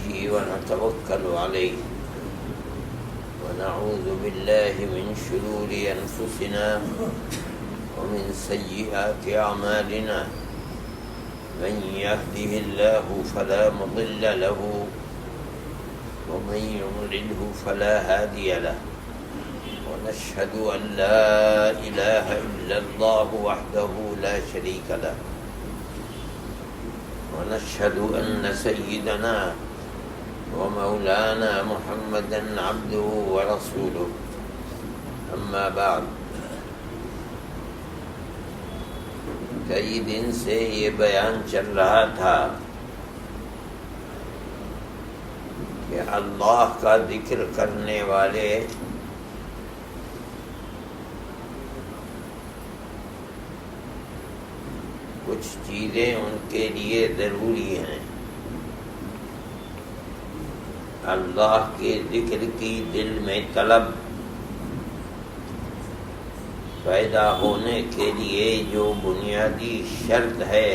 به ونتوكل عليه ونعوذ بالله من شرور أنفسنا ومن سيئات أعمالنا من يهده الله فلا مضل له ومن يضلله فلا هادي له ونشهد أن لا إله إلا الله وحده لا شريك له ونشهد أن سيدنا ومولانا محمدا عبده ورسوله أما بعد کئی دن سے یہ بیان چل رہا تھا کہ اللہ کا ذکر کرنے والے کچھ چیزیں ان کے لیے ضروری ہیں. اللہ کے ذکر کی دل میں طلب پیدا ہونے کے لیے جو بنیادی شرط ہے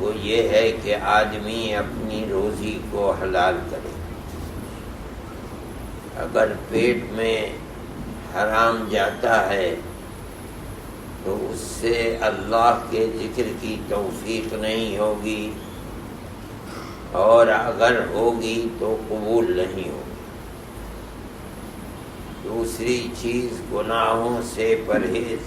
وہ یہ ہے کہ آدمی اپنی روزی کو حلال کرے. اگر پیٹ میں حرام جاتا ہے تو اس سے اللہ کے ذکر کی توفیق نہیں ہوگی، اور اگر ہوگی تو قبول نہیں ہوگی. دوسری چیز گناہوں سے پرہیز.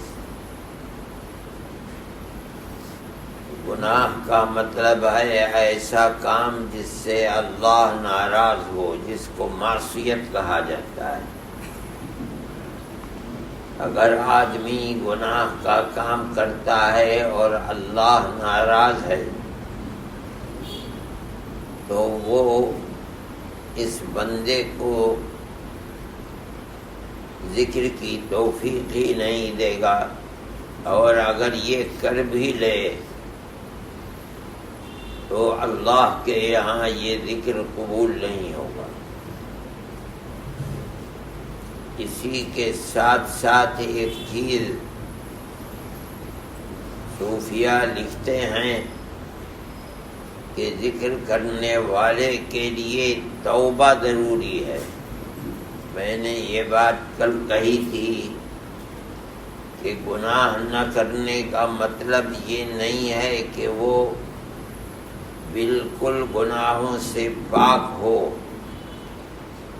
گناہ کا مطلب ہے ایسا کام جس سے اللہ ناراض ہو، جس کو معصیت کہا جاتا ہے. اگر آدمی گناہ کا کام کرتا ہے اور اللہ ناراض ہے تو وہ اس بندے کو ذکر کی توفیق ہی نہیں دے گا، اور اگر یہ کر بھی لے تو اللہ کے یہاں یہ ذکر قبول نہیں ہوگا. اسی کے ساتھ ساتھ ایک چیز صوفیہ لکھتے ہیں کہ ذکر کرنے والے کے لیے توبہ ضروری ہے. میں نے یہ بات کل کہی تھی کہ گناہ نہ کرنے کا مطلب یہ نہیں ہے کہ وہ بالکل گناہوں سے پاک ہو.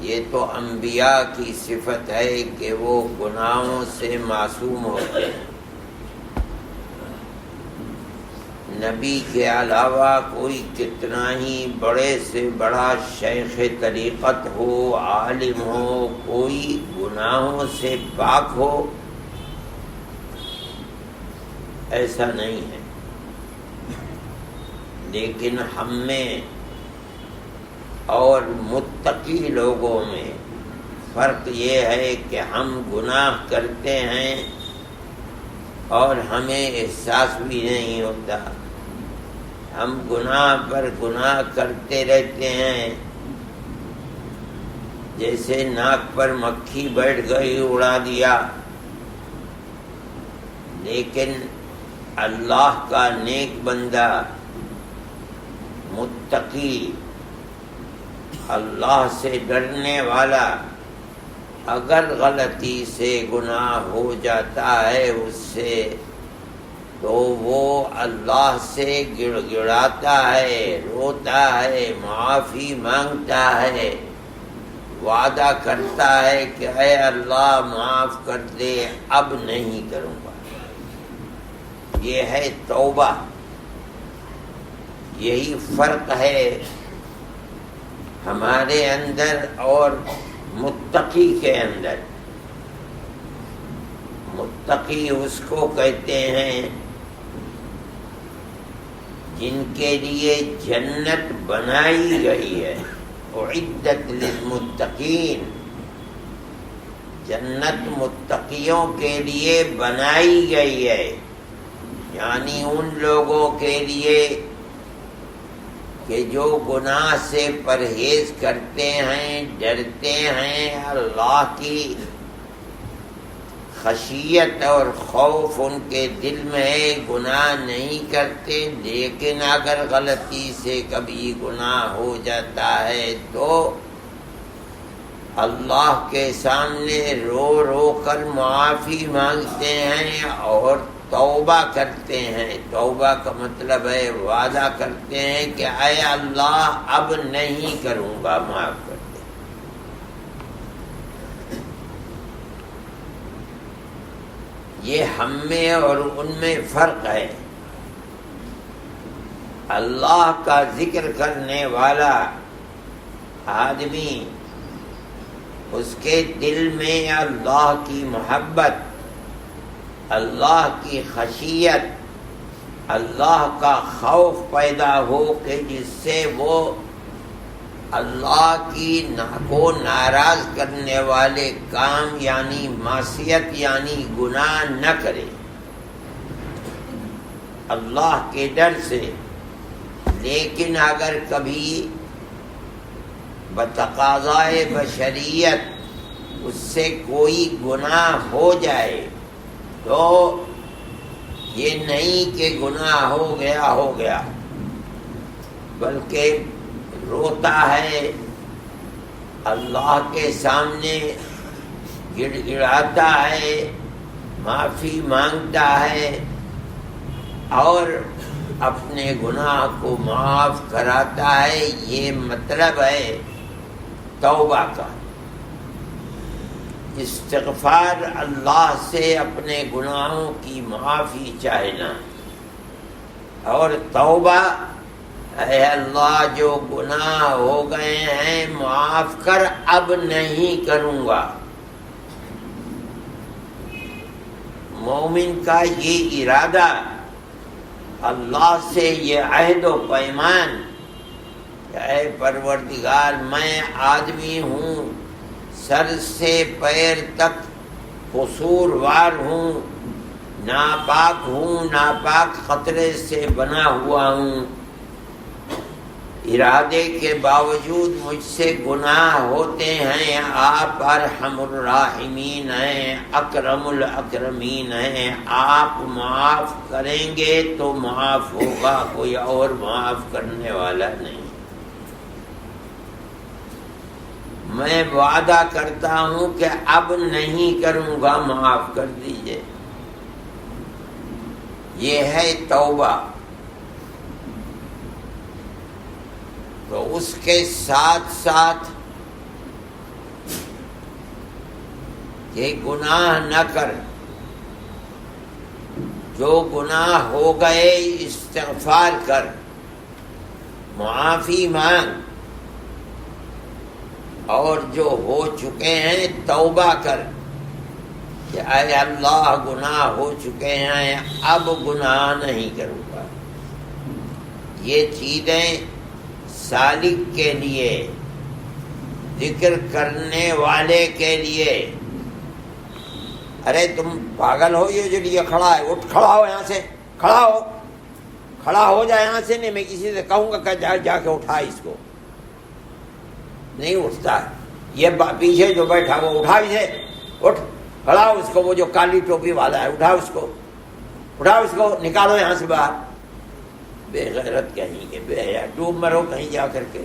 یہ تو انبیاء کی صفت ہے کہ وہ گناہوں سے معصوم ہوتے ہیں. نبی کے علاوہ کوئی کتنا ہی بڑے سے بڑا شیخ طریقت ہو، عالم ہو، کوئی گناہوں سے پاک ہو، ایسا نہیں ہے. لیکن ہم میں اور متقی لوگوں میں فرق یہ ہے کہ ہم گناہ کرتے ہیں اور ہمیں احساس بھی نہیں ہوتا. ہم گناہ پر گناہ کرتے رہتے ہیں، جیسے ناک پر مکھی بیٹھ گئی اڑا دیا. لیکن اللہ کا نیک بندہ، متقی، اللہ سے ڈرنے والا اگر غلطی سے گناہ ہو جاتا ہے اس سے تو وہ اللہ سے گڑ گڑاتا ہے، روتا ہے، معافی مانگتا ہے، وعدہ کرتا ہے کہ اے اللہ معاف کر دے، اب نہیں کروں گا. یہ ہے توبہ. یہی فرق ہے ہمارے اندر اور متقی کے اندر. متقی اس کو کہتے ہیں جن کے لیے جنت بنائی گئی ہے. اعدت للمتقین، جنت متقیوں کے لیے بنائی گئی ہے. یعنی ان لوگوں کے لیے کہ جو گناہ سے پرہیز کرتے ہیں، ڈرتے ہیں، اللہ کی خشیت اور خوف ان کے دل میں ہے، گناہ نہیں کرتے، لیکن اگر غلطی سے کبھی گناہ ہو جاتا ہے تو اللہ کے سامنے رو رو کر معافی مانگتے ہیں اور توبہ کرتے ہیں۔ توبہ کا مطلب ہے وعدہ کرتے ہیں کہ اے اللہ اب نہیں کروں گا، معاف کر دے۔ یہ ہم میں اور ان میں فرق ہے۔ اللہ کا ذکر کرنے والا آدمی، اس کے دل میں اللہ کی محبت، اللہ کی خشیت، اللہ کا خوف پیدا ہو کہ جس سے وہ اللہ کو ناراض کرنے والے کام یعنی معصیت یعنی گناہ نہ کرے، اللہ کے ڈر سے۔ لیکن اگر کبھی بتقاضائے بشریت اس سے کوئی گناہ ہو جائے تو یہ نہیں کہ گناہ ہو گیا، بلکہ روتا ہے، اللہ کے سامنے گڑ گڑاتا ہے، معافی مانگتا ہے اور اپنے گناہ کو معاف کراتا ہے۔ یہ مطلب ہے توبہ کا، استغفار، اللہ سے اپنے گناہوں کی معافی چاہنا، اور توبہ، اے اللہ جو گناہ ہو گئے ہیں معاف کر، اب نہیں کروں گا۔ مومن کا یہ ارادہ، اللہ سے یہ عہد و پیمان کہ اے پروردگار میں آدمی ہوں، سر سے پیر تک قصوروار ہوں، ناپاک ہوں، ناپاک خطرے سے بنا ہوا ہوں، ارادے کے باوجود مجھ سے گناہ ہوتے ہیں، آپ ارحم الراحمین ہیں، اکرم الاکرمین ہیں، آپ معاف کریں گے تو معاف ہوگا، کوئی اور معاف کرنے والا نہیں۔ میں وعدہ کرتا ہوں کہ اب نہیں کروں گا، معاف کر دیجئے۔ یہ ہے توبہ۔ تو اس کے ساتھ ساتھ کہ گناہ نہ کر، جو گناہ ہو گئے استغفار کر، معافی مانگ، اور جو ہو چکے ہیں توبہ کر کہ اے اللہ گناہ ہو چکے ہیں، اب گناہ نہیں کروں گا۔ یہ چیزیں سالک کے لیے، ذکر کرنے والے کے لیے۔ ارے تم پاگل ہو، یہ جو لیے کھڑا ہے، اٹھ، کھڑا ہو، یہاں سے کھڑا ہو جائے یہاں سے، نہیں میں کسی سے کہوں گا کہ جا کے اٹھا اس کو، نہیں اٹھتا ہے۔ یہ پیچھے جو بیٹھا وہ اٹھا اسے، اٹھ، کھڑا ہو، اس کو، وہ جو کالی ٹوپی والا ہے اٹھا اس کو نکالو یہاں سے باہر۔ بے غیرت کہیں گے، بے حیا، ڈوب مرو کہیں جا کر کے۔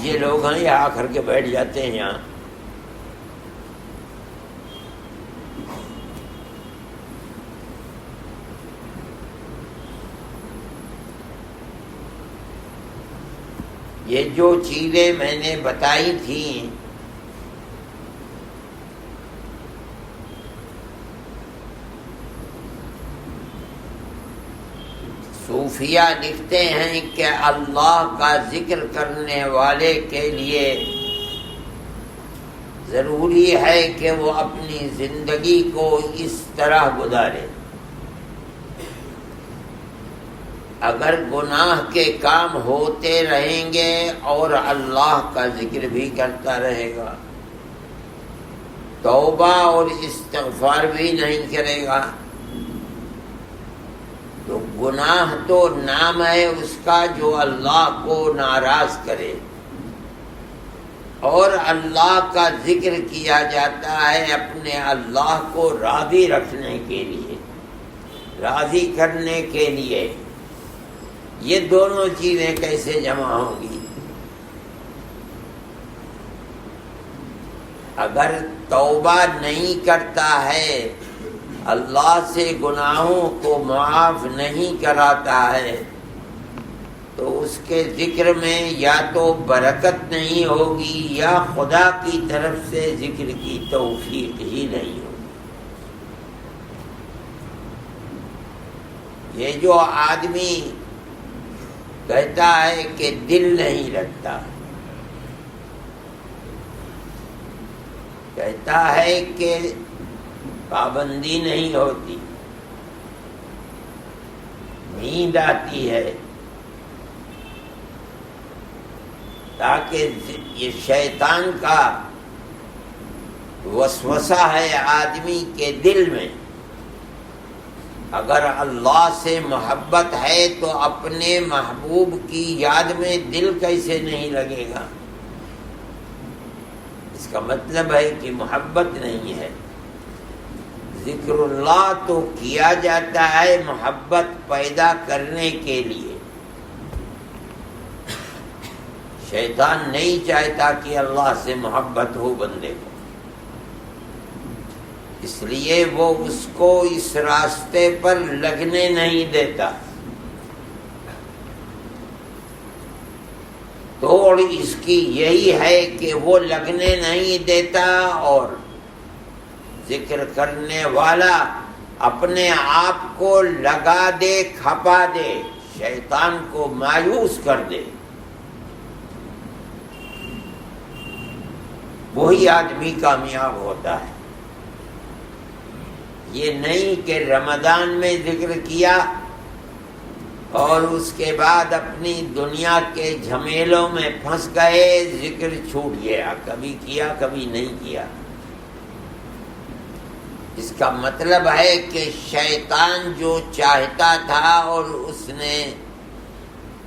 یہ لوگ ہیں یہ آ کر کے بیٹھ جاتے ہیں یہاں۔ یہ جو چیزیں میں نے بتائی تھیں، صوفیہ لکھتے ہیں کہ اللہ کا ذکر کرنے والے کے لیے ضروری ہے کہ وہ اپنی زندگی کو اس طرح گزارے۔ اگر گناہ کے کام ہوتے رہیں گے اور اللہ کا ذکر بھی کرتا رہے گا، توبہ اور استغفار بھی نہیں کرے گا، تو گناہ تو نام ہے اس کا جو اللہ کو ناراض کرے۔ اور اللہ کا ذکر کیا جاتا ہے اپنے اللہ کو راضی رکھنے کے لیے، راضی کرنے کے لیے۔ یہ دونوں چیزیں کیسے جمع ہوں گی؟ اگر توبہ نہیں کرتا ہے، اللہ سے گناہوں کو معاف نہیں کراتا ہے، تو اس کے ذکر میں یا تو برکت نہیں ہوگی یا خدا کی طرف سے ذکر کی توفیق ہی نہیں ہوگی۔ یہ جو آدمی کہتا ہے کہ دل نہیں لگتا، کہتا ہے کہ پابندی نہیں ہوتی، نیند آتی ہے، تاکہ یہ شیطان کا وسوسہ ہے آدمی کے دل میں۔ اگر اللہ سے محبت ہے تو اپنے محبوب کی یاد میں دل کیسے نہیں لگے گا؟ اس کا مطلب ہے کہ محبت نہیں ہے۔ ذکر اللہ تو کیا جاتا ہے محبت پیدا کرنے کے لیے۔ شیطان نہیں چاہتا کہ اللہ سے محبت ہو بندے کو، اس لیے وہ اس کو اس راستے پر لگنے نہیں دیتا۔ توڑ اس کی یہی ہے کہ وہ لگنے نہیں دیتا، اور ذکر کرنے والا اپنے آپ کو لگا دے، کھپا دے، شیطان کو مایوس کر دے، وہی آدمی کامیاب ہوتا ہے۔ یہ نہیں کہ رمضان میں ذکر کیا اور اس کے بعد اپنی دنیا کے جھمیلوں میں پھنس گئے، ذکر چھوٹ گیا، کبھی کیا کبھی نہیں کیا۔ اس کا مطلب ہے کہ شیطان جو چاہتا تھا اور اس نے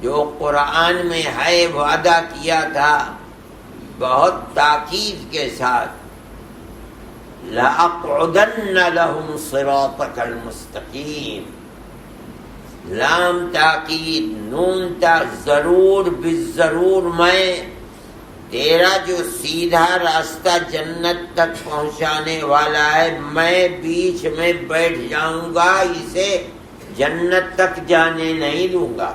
جو قرآن میں ہے وعدہ کیا تھا بہت تاکید کے ساتھ، لَأَقْعُدَنَّ لَهُمْ صِرَاطَكَ الْمُسْتَقِيمَ، لام تاکید، نون تا ضرور بالضرور میں تیرا جو سیدھا راستہ جنت تک پہنچانے والا ہے، میں بیچ میں بیٹھ جاؤں گا، اسے جنت تک جانے نہیں دوں گا۔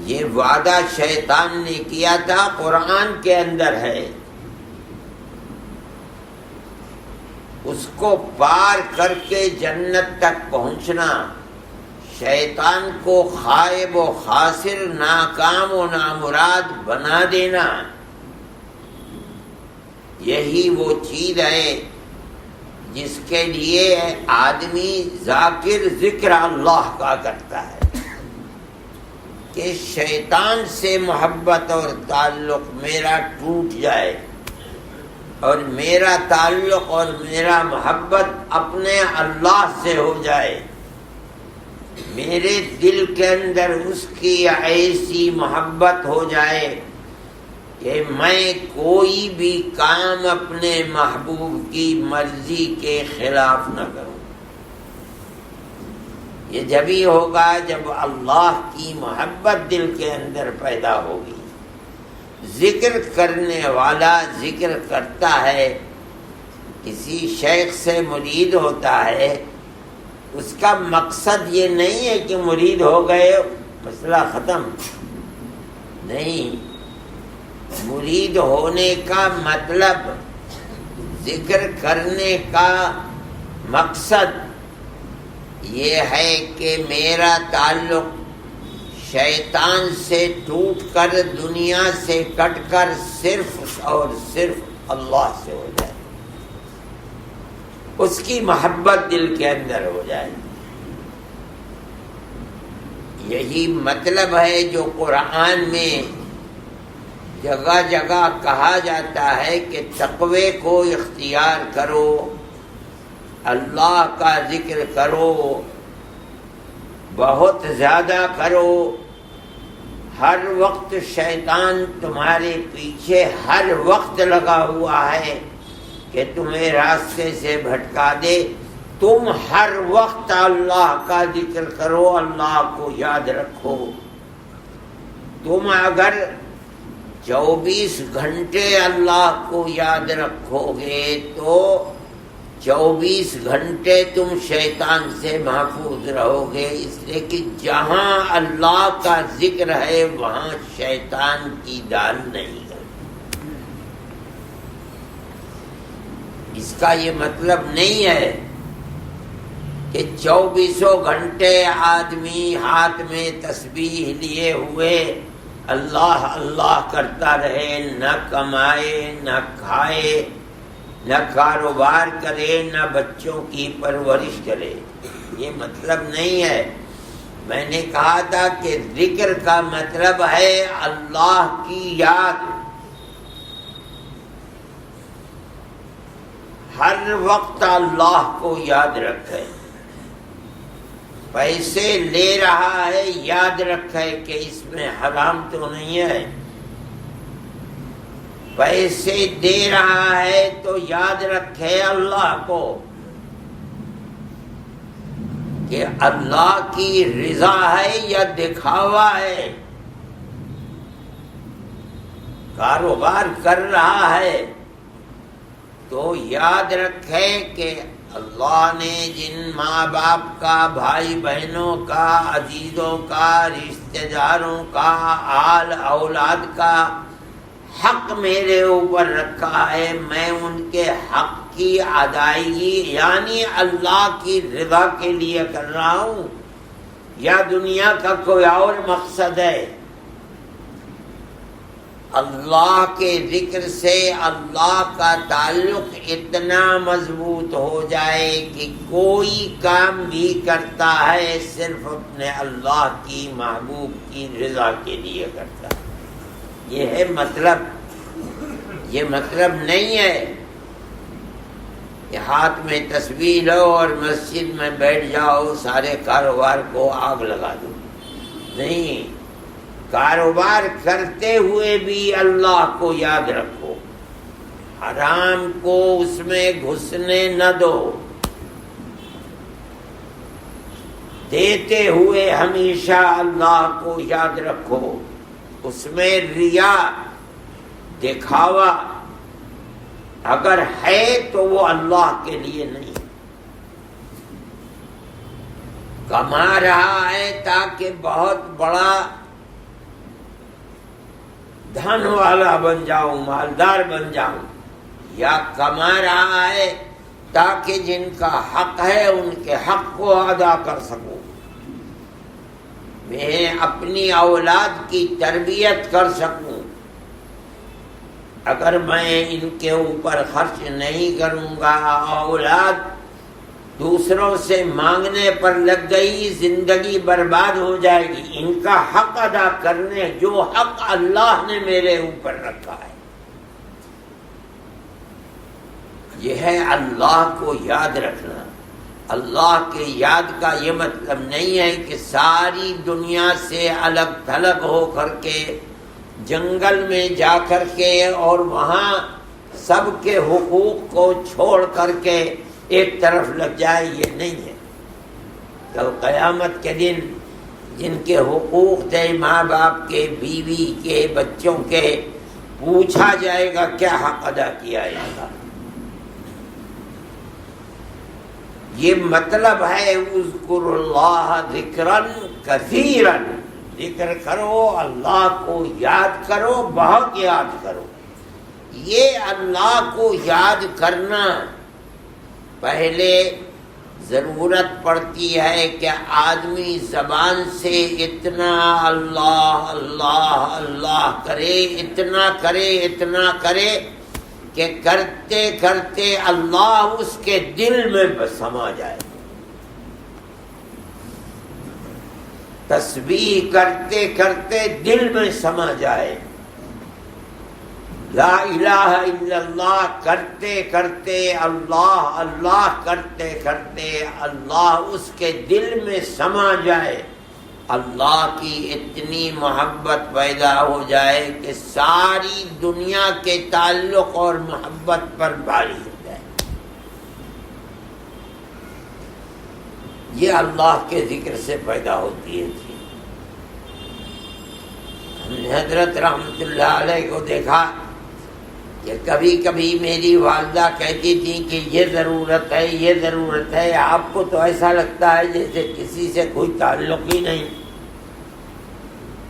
یہ وعدہ شیطان نے کیا تھا، قرآن کے اندر ہے۔ اس کو پار کر کے جنت تک پہنچنا، شیطان کو خائب و خاسر، ناکام و نامراد بنا دینا، یہی وہ چیز ہے جس کے لیے آدمی ذاکر ذکر اللہ کا کرتا ہے، کہ شیطان سے محبت اور تعلق میرا ٹوٹ جائے اور میرا تعلق اور میرا محبت اپنے اللہ سے ہو جائے، میرے دل کے اندر اس کی ایسی محبت ہو جائے کہ میں کوئی بھی کام اپنے محبوب کی مرضی کے خلاف نہ کروں۔ یہ جبھی ہوگا جب اللہ کی محبت دل کے اندر پیدا ہوگی۔ ذکر کرنے والا ذکر کرتا ہے، کسی شیخ سے مرید ہوتا ہے، اس کا مقصد یہ نہیں ہے کہ مرید ہو گئے مسئلہ ختم، نہیں، مرید ہونے کا مطلب، ذکر کرنے کا مقصد یہ ہے کہ میرا تعلق شیطان سے ٹوٹ کر، دنیا سے کٹ کر صرف اور صرف اللہ سے ہو جائے، اس کی محبت دل کے اندر ہو جائے۔ یہی مطلب ہے جو قرآن میں جگہ جگہ کہا جاتا ہے کہ تقوی کو اختیار کرو، اللہ کا ذکر کرو، بہت زیادہ کرو، ہر وقت شیطان تمہارے پیچھے ہر وقت لگا ہوا ہے کہ تمہیں راستے سے بھٹکا دے. تم ہر وقت اللہ کا ذکر کرو، اللہ کو یاد رکھو. تم اگر 24 گھنٹے اللہ کو یاد رکھو گے تو 24 گھنٹے تم شیطان سے محفوظ رہو گے، اس لیے کہ جہاں اللہ کا ذکر ہے وہاں شیطان کی دال نہیں ہے. اس کا یہ مطلب نہیں ہے کہ 24 گھنٹے آدمی ہاتھ میں تسبیح لیے ہوئے اللہ اللہ کرتا رہے، نہ کمائے نہ کھائے نہ کاروبار کرے نہ بچوں کی پرورش کرے. یہ مطلب نہیں ہے. میں نے کہا تھا کہ ذکر کا مطلب ہے اللہ کی یاد. ہر وقت اللہ کو یاد رکھے. پیسے لے رہا ہے یاد رکھے کہ اس میں حرام تو نہیں ہے. پیسے دے رہا ہے تو یاد رکھے اللہ کو کہ اللہ کی رضا ہے یا دکھاوا ہے. کاروبار کر رہا ہے تو یاد رکھے کہ اللہ نے جن ماں باپ کا، بھائی بہنوں کا، عزیزوں کا، رشتہ داروں کا، آل اولاد کا حق میرے اوپر رکھا ہے، میں ان کے حق کی ادائیگی یعنی اللہ کی رضا کے لیے کر رہا ہوں یا دنیا کا کوئی اور مقصد ہے. اللہ کے ذکر سے اللہ کا تعلق اتنا مضبوط ہو جائے کہ کوئی کام بھی کرتا ہے صرف اپنے اللہ کی محبوب کی رضا کے لیے کرتا ہے. یہ ہے مطلب. یہ مطلب نہیں ہے کہ ہاتھ میں تسبیح لو اور مسجد میں بیٹھ جاؤ سارے کاروبار کو آگ لگا دو. نہیں، کاروبار کرتے ہوئے بھی اللہ کو یاد رکھو. حرام کو اس میں گھسنے نہ دو. دیتے ہوئے ہمیشہ اللہ کو یاد رکھو. اس میں ریا، دکھاوا اگر ہے تو وہ اللہ کے لیے نہیں. کما رہا ہے تاکہ بہت بڑا دھن والا بن جاؤں، مالدار بن جاؤں، یا کما رہا ہے تاکہ جن کا حق ہے ان کے حق کو ادا کر سکوں، میں اپنی اولاد کی تربیت کر سکوں. اگر میں ان کے اوپر خرچ نہیں کروں گا، اولاد دوسروں سے مانگنے پر لگ گئی، زندگی برباد ہو جائے گی. ان کا حق ادا کرنے جو حق اللہ نے میرے اوپر رکھا ہے، یہ ہے اللہ کو یاد رکھنا. اللہ کے یاد کا یہ مطلب نہیں ہے کہ ساری دنیا سے الگ تھلگ ہو کر کے جنگل میں جا کر کے اور وہاں سب کے حقوق کو چھوڑ کر کے ایک طرف لگ جائے. یہ نہیں ہے. کل قیامت کے دن جن کے حقوق تھے ماں باپ کے، بیوی کے، بچوں کے، پوچھا جائے گا کیا حق ادا کیا ہے. یہ مطلب ہے اذکروا اللہ ذکرا کثیرا. ذکر کرو، اللہ کو یاد کرو، بہت یاد کرو. یہ اللہ کو یاد کرنا پہلے ضرورت پڑتی ہے کہ آدمی زبان سے اتنا اللہ اللہ اللہ کرے، اتنا کرے، اتنا کرے کہ کرتے کرتے اللہ اس کے دل میں سما جائے. تسبیح کرتے کرتے دل میں سما جائے. لا الہ الا اللہ کرتے کرتے اللہ اللہ کرتے کرتے اللہ اس کے دل میں سما جائے. اللہ کی اتنی محبت پیدا ہو جائے کہ ساری دنیا کے تعلق اور محبت پر بھاری ہو جائے. یہ اللہ کے ذکر سے پیدا ہوتی ہے. ہم نے حضرت رحمت اللہ علیہ کو دیکھا کہ کبھی کبھی میری والدہ کہتی تھی کہ یہ ضرورت ہے، یہ ضرورت ہے. آپ کو تو ایسا لگتا ہے جیسے کسی سے کوئی تعلق ہی نہیں.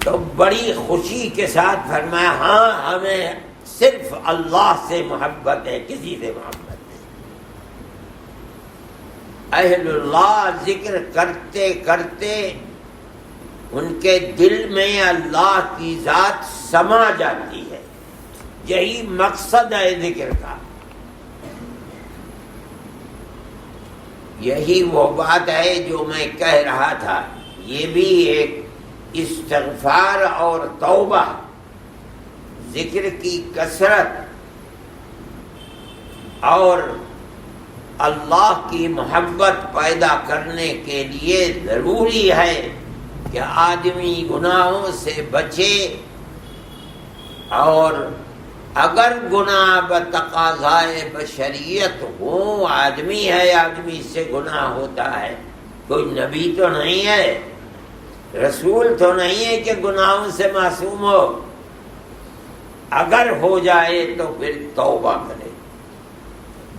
تو بڑی خوشی کے ساتھ فرمایا ہاں ہمیں صرف اللہ سے محبت ہے، کسی سے محبت نہیں. اہل اللہ ذکر کرتے کرتے ان کے دل میں اللہ کی ذات سما جاتی ہے. یہی مقصد ہے ذکر کا. یہی وہ بات ہے جو میں کہہ رہا تھا. یہ بھی ایک استغفار اور توبہ، ذکر کی کثرت اور اللہ کی محبت پیدا کرنے کے لیے ضروری ہے کہ آدمی گناہوں سے بچے. اور اگر گناہ بتقاضائے بشریت ہو، آدمی ہے، آدمی سے گناہ ہوتا ہے. کوئی نبی تو نہیں ہے، رسول تو نہیں ہے کہ گناہوں سے معصوم ہو. اگر ہو جائے تو پھر توبہ کرے،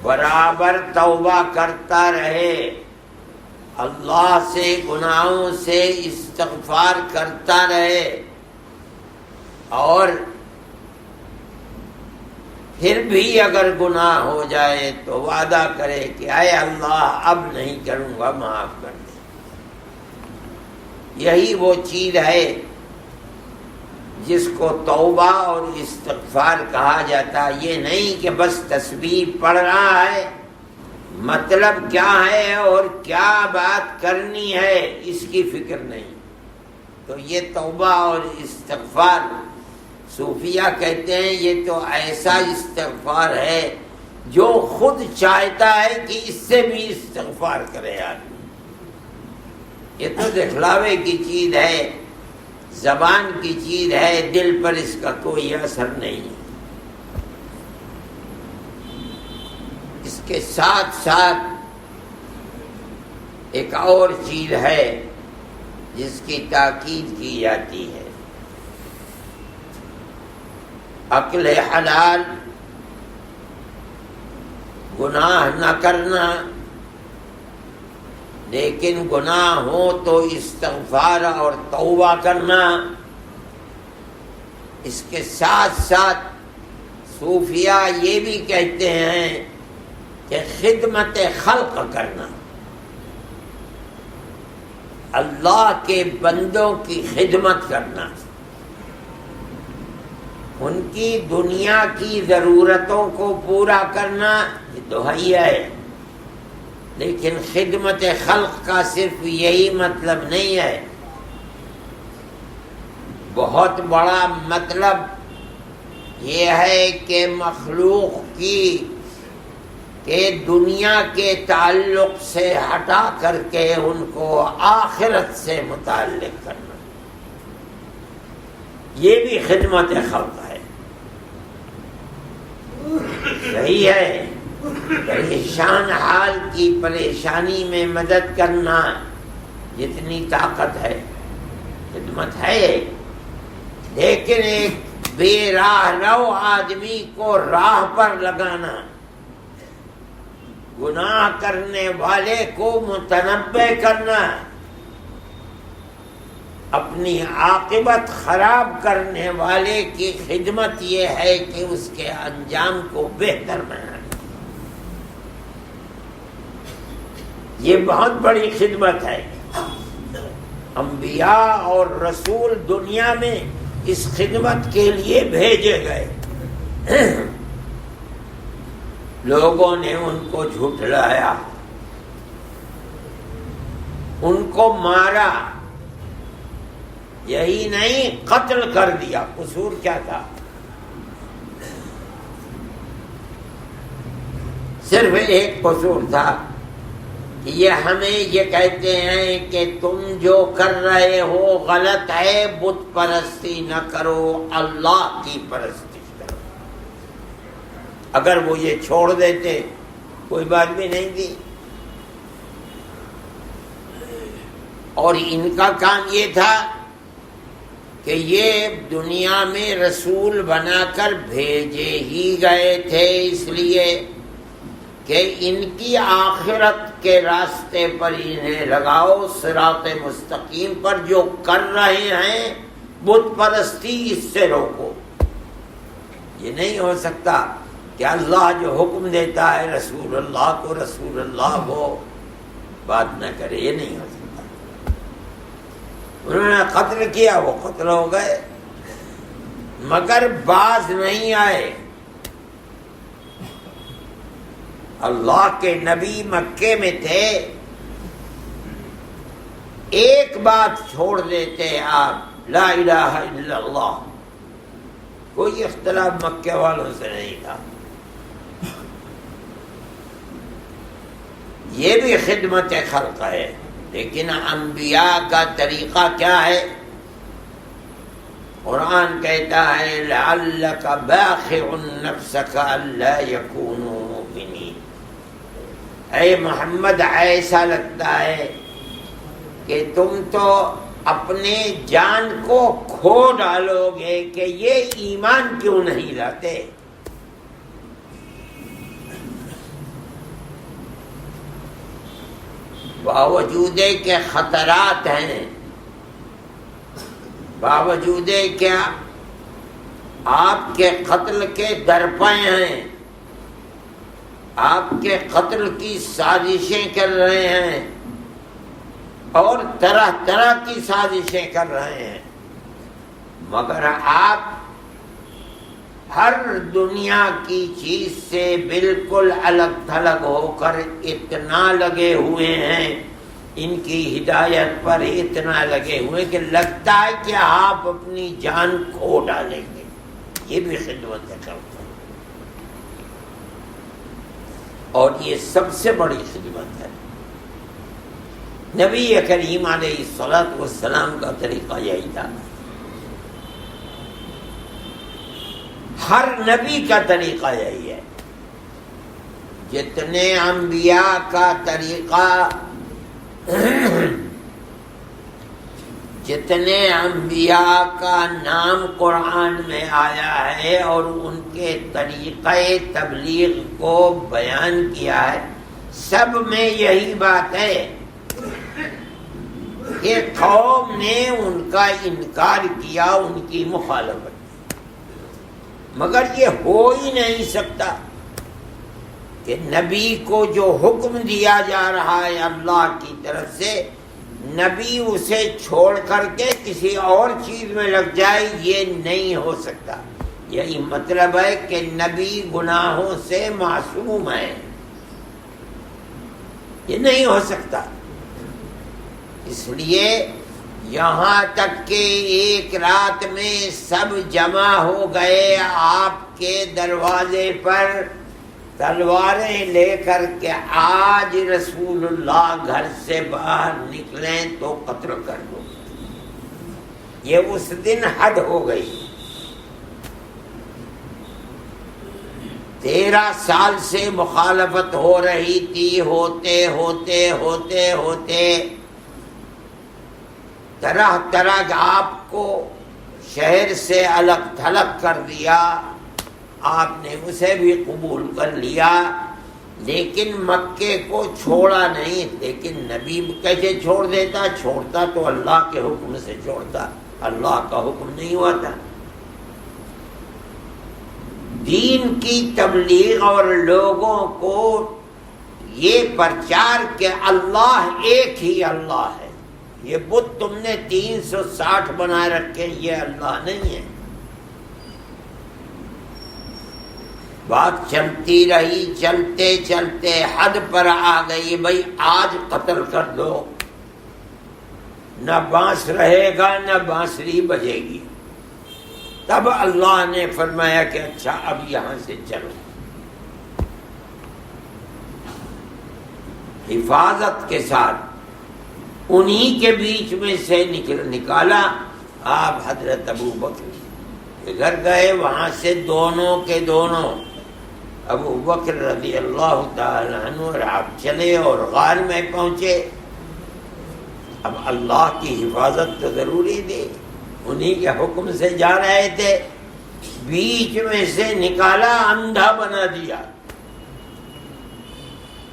برابر توبہ کرتا رہے، اللہ سے گناہوں سے استغفار کرتا رہے، اور پھر بھی اگر گناہ ہو جائے تو وعدہ کرے کہ اے اللہ اب نہیں کروں گا، معاف کر دے. یہی وہ چیز ہے جس کو توبہ اور استغفار کہا جاتا. یہ نہیں کہ بس تسبیح پڑھ رہا ہے، مطلب کیا ہے اور کیا بات کرنی ہے اس کی فکر نہیں. تو یہ توبہ اور استغفار صوفیہ کہتے ہیں یہ تو ایسا استغفار ہے جو خود چاہتا ہے کہ اس سے بھی استغفار کرے آدمی. یہ تو دکھلاوے کی چیز ہے، زبان کی چیز ہے، دل پر اس کا کوئی اثر نہیں. اس کے ساتھ ساتھ ایک اور چیز ہے جس کی تاکید کی جاتی ہے، عقل حلال، گناہ نہ کرنا، لیکن گناہ ہو تو استغفار اور توبہ کرنا. اس کے ساتھ ساتھ صوفیہ یہ بھی کہتے ہیں کہ خدمت خلق کرنا، اللہ کے بندوں کی خدمت کرنا، ان کی دنیا کی ضرورتوں کو پورا کرنا. یہ تو ہے، لیکن خدمت خلق کا صرف یہی مطلب نہیں ہے. بہت بڑا مطلب یہ ہے کہ مخلوق کی کہ دنیا کے تعلق سے ہٹا کر کے ان کو آخرت سے متعلق کرنا. یہ بھی خدمت خلق ہے. صحیح ہے، پریشان حال کی پریشانی میں مدد کرنا جتنی طاقت ہے خدمت ہے، لیکن ایک بے راہ رو آدمی کو راہ پر لگانا، گناہ کرنے والے کو متنبہ کرنا، اپنی عاقبت خراب کرنے والے کی خدمت یہ ہے کہ اس کے انجام کو بہتر بنانا. یہ بہت بڑی خدمت ہے. انبیاء اور رسول دنیا میں اس خدمت کے لیے بھیجے گئے. لوگوں نے ان کو جھٹلایا، ان کو مارا، یہی نہیں قتل کر دیا. قصور کیا تھا؟ صرف ایک قصور تھا یہ ہمیں یہ کہتے ہیں کہ تم جو کر رہے ہو غلط ہے، بت پرستی نہ کرو، اللہ کی پرستی کرو۔ اگر وہ یہ چھوڑ دیتے کوئی بات بھی نہیں تھی۔ اور ان کا کام یہ تھا کہ یہ دنیا میں رسول بنا کر بھیجے ہی گئے تھے، اس لیے کہ ان کی آخرت کے راستے پر انہیں لگاؤ، صراط مستقیم پر۔ جو کر رہے ہیں بت پرستی، اس سے روکو۔ یہ نہیں ہو سکتا کہ اللہ جو حکم دیتا ہے رسول اللہ کو بات نہ کرے، یہ نہیں ہو سکتا۔ انہوں نے قتل کیا، وہ قتل ہو گئے، مگر باز نہیں آئے۔ اللہ کے نبی مکے میں تھے، ایک بات چھوڑ دیتے آپ، لا الہ الا اللہ۔ کوئی اختلاف مکے والوں سے نہیں تھا۔ یہ بھی خدمت خلق ہے، لیکن انبیاء کا طریقہ کیا ہے؟ قرآن کہتا ہے لعلک باخع نفسک الا یکونوا مؤمنین۔ اے محمد، ایسا لگتا ہے کہ تم تو اپنے جان کو کھو ڈالو گے کہ یہ ایمان کیوں نہیں لاتے۔ باوجود کہ خطرات ہیں، باوجود کہ آپ کے قتل کے درپے ہیں، آپ کے قتل کی سازشیں کر رہے ہیں اور طرح طرح کی سازشیں کر رہے ہیں، مگر آپ ہر دنیا کی چیز سے بالکل الگ تھلگ ہو کر اتنا لگے ہوئے ہیں، ان کی ہدایت پر اتنا لگے ہوئے کہ لگتا ہے کہ آپ اپنی جان کھو ڈالیں گے۔ یہ بھی خدمت کرتا ہے، اور یہ سب سے بڑی خدمت ہے۔ نبی کریم علیہ الصلوۃ والسلام کا طریقہ یہی تھا، ہر نبی کا طریقہ یہی ہے۔ جتنے انبیاء کا طریقہ، جتنے انبیاء کا نام قرآن میں آیا ہے اور ان کے طریقہ تبلیغ کو بیان کیا ہے، سب میں یہی بات ہے کہ قوم نے ان کا انکار کیا، ان کی مخالفت، مگر یہ ہو ہی نہیں سکتا کہ نبی کو جو حکم دیا جا رہا ہے اللہ کی طرف سے، نبی اسے چھوڑ کر کے کسی اور چیز میں لگ جائے، یہ نہیں ہو سکتا۔ یہی مطلب ہے کہ نبی گناہوں سے معصوم ہے، یہ نہیں ہو سکتا۔ اس لیے یہاں تک کہ ایک رات میں سب جمع ہو گئے آپ کے دروازے پر تلواریں لے کر کے، آج رسول اللہ گھر سے باہر نکلیں تو قتل کر دو۔ یہ اس دن حد ہو گئی۔ 13 سال سے مخالفت ہو رہی تھی، ہوتے ہوتے ہوتے ہوتے طرح طرح آپ کو شہر سے الگ تھلگ کر دیا، آپ نے اسے بھی قبول کر لیا، لیکن مکے کو چھوڑا نہیں۔ لیکن نبی کیسے چھوڑ دیتا؟ چھوڑتا تو اللہ کے حکم سے چھوڑتا، اللہ کا حکم نہیں ہوا تھا۔ دین کی تبلیغ اور لوگوں کو یہ پرچار کہ اللہ ایک ہی اللہ ہے، یہ بت تم نے 360 بنائے رکھے، یہ اللہ نہیں ہے۔ بات چلتی رہی، چلتے چلتے حد پر آ گئی، بھائی آج قتل کر دو، نہ بانس رہے گا نہ بانسری بجے گی۔ تب اللہ نے فرمایا کہ اچھا اب یہاں سے چلو۔ حفاظت کے ساتھ انہی کے بیچ میں سے نکالا. آپ حضرت ابو بکر کے گھر گئے، وہاں سے دونوں کے دونوں ابو بکر رضی اللہ تعالی عنہ اور آپ چلے اور غار میں پہنچے. اب اللہ کی حفاظت تو ضروری تھی، انہی کے حکم سے جا رہے تھے، بیچ میں سے نکالا، اندھا بنا دیا.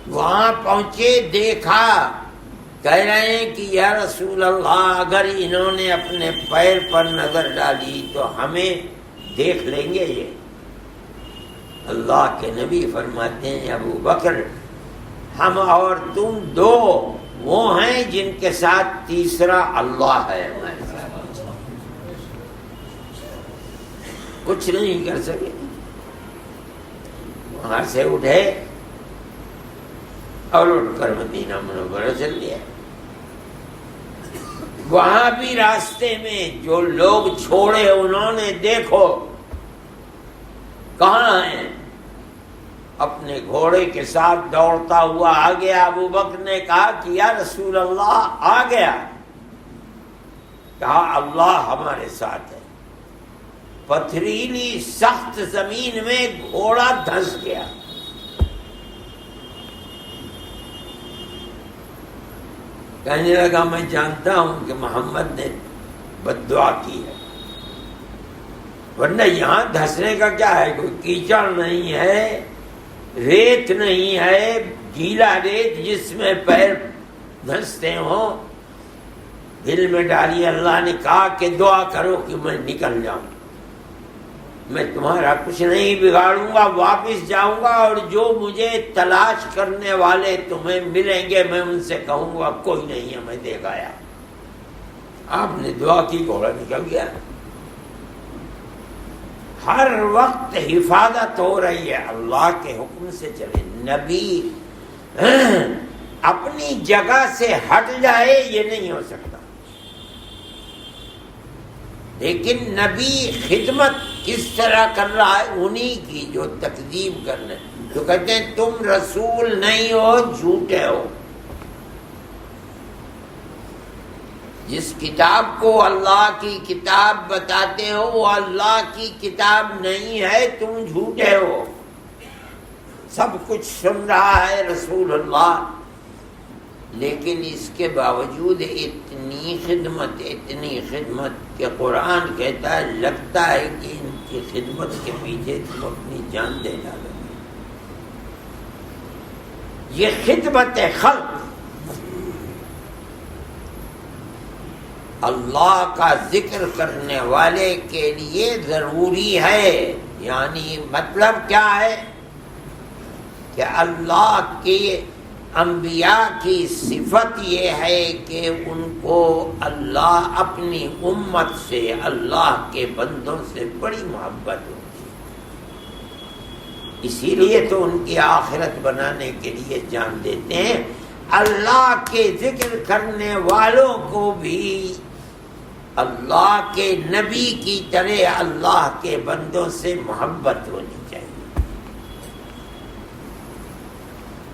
وہاں پہنچے، دیکھا، کہہ رہے ہیں کہ یا رسول اللہ اگر انہوں نے اپنے پیر پر نظر ڈالی تو ہمیں دیکھ لیں گے. یہ اللہ کے نبی فرماتے ہیں ابو بکر ہم اور تم دو وہ ہیں جن کے ساتھ تیسرا اللہ ہے، ہمارے ساتھ کچھ نہیں کر سکے. وہاں سے اٹھے اور اٹھ کر مدینہ منورہ چل دیا. وہاں بھی راستے میں جو لوگ چھوڑے انہوں نے دیکھو کہاں ہیں، اپنے گھوڑے کے ساتھ دوڑتا ہوا آ گیا. ابو بکر نے کہا کہ یا رسول اللہ آ گیا. کہا اللہ ہمارے ساتھ ہے. پتھریلی سخت زمین میں گھوڑا دھنس گیا. کہنے لگا میں جانتا ہوں کہ محمد نے بد دعا کی ہے، ورنہ یہاں دھسنے کا کیا ہے، کوئی کیچڑ نہیں ہے، ریت نہیں ہے، گیلا ریت جس میں پیر دھنستے ہوں. دل میں ڈالی اللہ نے کہا کہ دعا کرو کہ میں نکل جاؤں، میں تمہارا کچھ نہیں بگاڑوں گا، واپس جاؤں گا اور جو مجھے تلاش کرنے والے تمہیں ملیں گے میں ان سے کہوں گا کوئی نہیں ہمیں دیکھ آیا. آپ نے دعا کی، گھوڑا نکل گیا. ہر وقت حفاظت ہو رہی ہے، اللہ کے حکم سے چلے. نبی اپنی جگہ سے ہٹ جائے یہ نہیں ہو سکتا، لیکن نبی خدمت کس طرح کر رہا ہے انہی کی جو تکذیب کرنے، جو کہتے ہیں تم رسول نہیں ہو، جھوٹے ہو. جس کتاب کو اللہ کی کتاب بتاتے ہو وہ اللہ کی کتاب نہیں ہے، تم جھوٹے ہو. سب کچھ سن رہا ہے رسول اللہ، لیکن اس کے باوجود اتنی خدمت کہ قرآن کہتا ہے لگتا ہے کہ ان کی خدمت کے پیچھے تم اپنی جان دے ڈالو. یہ خدمت خلق اللہ کا ذکر کرنے والے کے لیے ضروری ہے. یعنی مطلب کیا ہے کہ اللہ کے انبیاء کی صفت یہ ہے کہ ان کو اللہ اپنی امت سے، اللہ کے بندوں سے بڑی محبت ہوتی ہے. اسی لیے تو ان کی آخرت بنانے کے لیے جان دیتے ہیں. اللہ کے ذکر کرنے والوں کو بھی اللہ کے نبی کی طرح اللہ کے بندوں سے محبت ہونی چاہیے.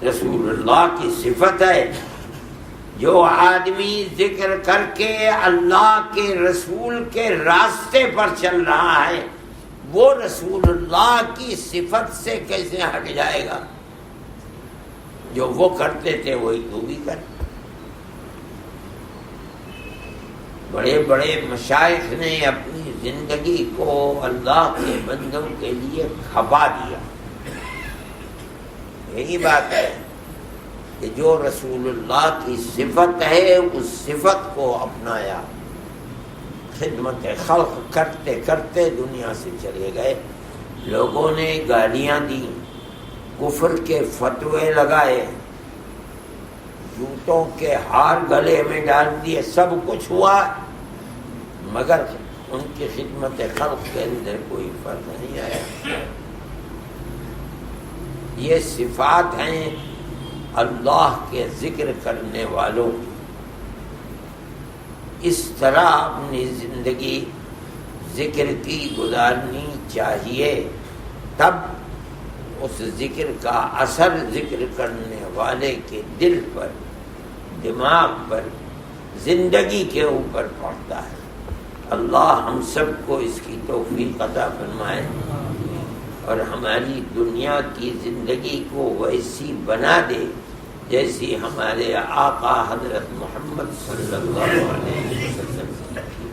رسول اللہ کی صفت ہے جو آدمی ذکر کر کے اللہ کے رسول کے راستے پر چل رہا ہے وہ رسول اللہ کی صفت سے کیسے ہٹ جائے گا؟ جو وہ کرتے تھے وہی تو بھی کر. بڑے بڑے مشائخ نے اپنی زندگی کو اللہ کے بندوں کے لیے کھپا دیا. یہی بات ہے کہ جو رسول اللہ کی صفت ہے اس صفت کو اپنایا. خدمت خلق کرتے کرتے دنیا سے چلے گئے. لوگوں نے گالیاں دی، کفر کے فتوے لگائے، جوتوں کے ہار گلے میں ڈال دیے، سب کچھ ہوا، مگر ان کی خدمت خلق کے اندر کوئی فرق نہیں آیا. یہ صفات ہیں اللہ کے ذکر کرنے والوں کی. اس طرح اپنی زندگی ذکر کی گزارنی چاہیے، تب اس ذکر کا اثر ذکر کرنے والے کے دل پر، دماغ پر، زندگی کے اوپر پڑتا ہے۔ اللہ ہم سب کو اس کی توفیق عطا فرمائے اور ہماری دنیا کی زندگی کو ویسی بنا دے جیسی ہمارے آقا حضرت محمد صلی اللہ علیہ وسلم کی۔